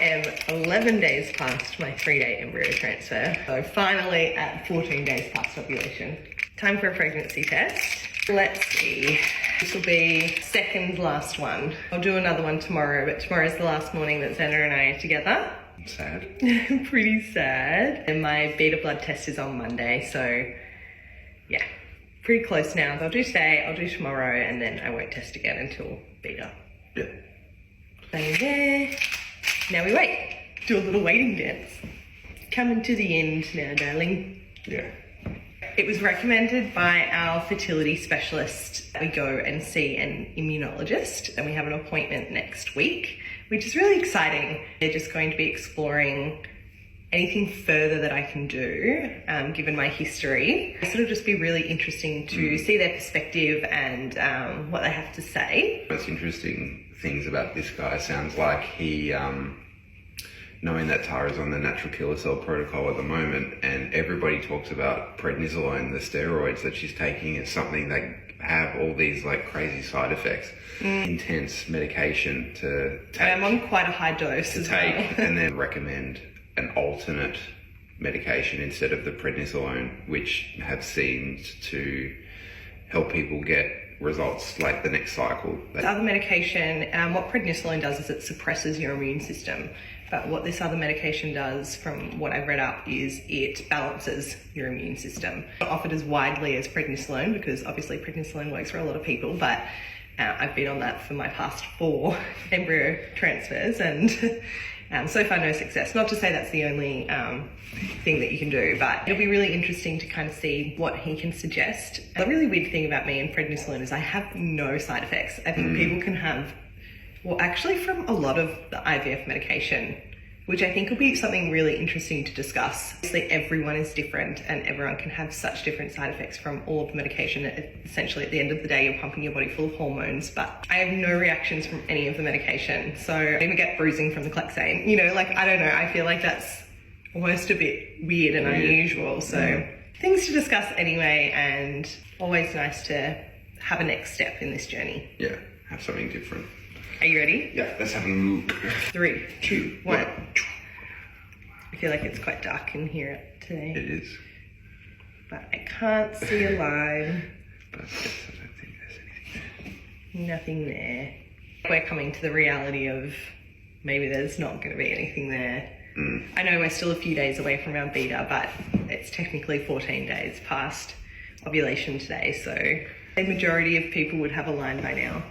am 11 days past my 3-day embryo transfer. So finally at 14 days past ovulation. Time for a pregnancy test. Let's see. This will be second last one. I'll do another one tomorrow, but tomorrow's the last morning that Xena and I are together. Sad. Pretty sad. And my beta blood test is on Monday, so yeah, pretty close now. I'll do today, I'll do tomorrow, and then I won't test again until beta. Yeah. Stay there. Now we wait. Do a little waiting dance. Coming to the end now, darling. Yeah. It was recommended by our fertility specialist that we go and see an immunologist, and we have an appointment next week, which is really exciting. They're just going to be exploring anything further that I can do, given my history. It'll just be really interesting to see their perspective and what they have to say. Most interesting things about this guy sounds like he, knowing that Tara's on the natural killer cell protocol at the moment, and everybody talks about prednisolone, the steroids that she's taking, is something that have all these like crazy side effects. Intense medication to take. I'm on quite a high dose as well. And then recommend an alternate medication instead of the prednisolone, which have seemed to help people get results like the next cycle. The other medication, what prednisolone does is it suppresses your immune system. But what this other medication does, from what I've read up, is it balances your immune system. Not offered as widely as prednisolone, because obviously prednisolone works for a lot of people, but I've been on that for my past 4 embryo transfers, and so far no success. Not to say that's the only thing that you can do, but it'll be really interesting to kind of see what he can suggest. The really weird thing about me and prednisolone is I have no side effects. I think people can have, well, actually from a lot of the IVF medication, which I think will be something really interesting to discuss. Obviously everyone is different and everyone can have such different side effects from all of the medication. Essentially at the end of the day, you're pumping your body full of hormones, but I have no reactions from any of the medication. So I even get bruising from the Clexane. You know, like, I don't know, I feel like that's almost a bit weird and unusual. So things to discuss anyway, and always nice to have a next step in this journey. Yeah, have something different. Are you ready? Yeah, let's have a look. 3, 2, 1. I feel like it's quite dark in here today. It is. But I can't see a line. But I don't think there's anything there. Nothing there. We're coming to the reality of maybe there's not going to be anything there. I know we're still a few days away from our beta, but it's technically 14 days past ovulation today, so the majority of people would have a line by now.